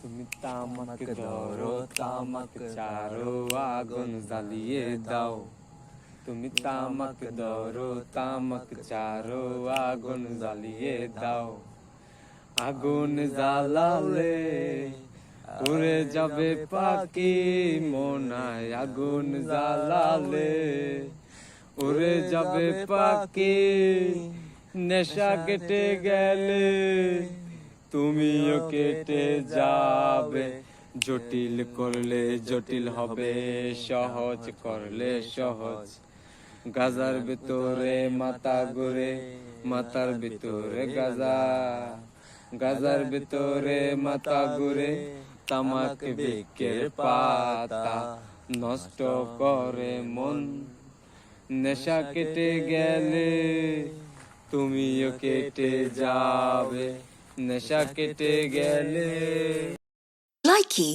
তুমি তামাক ধরো, তামাক চারো, আগুন জ্বালিয়ে দাও। তুমি তামাক ধরো, তামাক চারো, আগুন জ্বালিয়ে দাও। আগুন জ্বালালে উড়ে যাবে পাখি মনায়, আগুন জ্বালালে উড়ে যাবে পাখি। নেশা কেটে গেলে তুমিও কেটে যাবে। জটিল করলে জটিল হবে, সহজ করলে সহজ। গাজার ভিতরে মাথা ঘুরে, মাথার ভিতরে গাজা। গাজার ভিতরে মাথা ঘুরে, তামাক বৃক্ষের পাতা নষ্ট করে মন। নেশা কেটে গেলে তুমিও কেটে যাবে, নেশা কেটে গেলে। Likey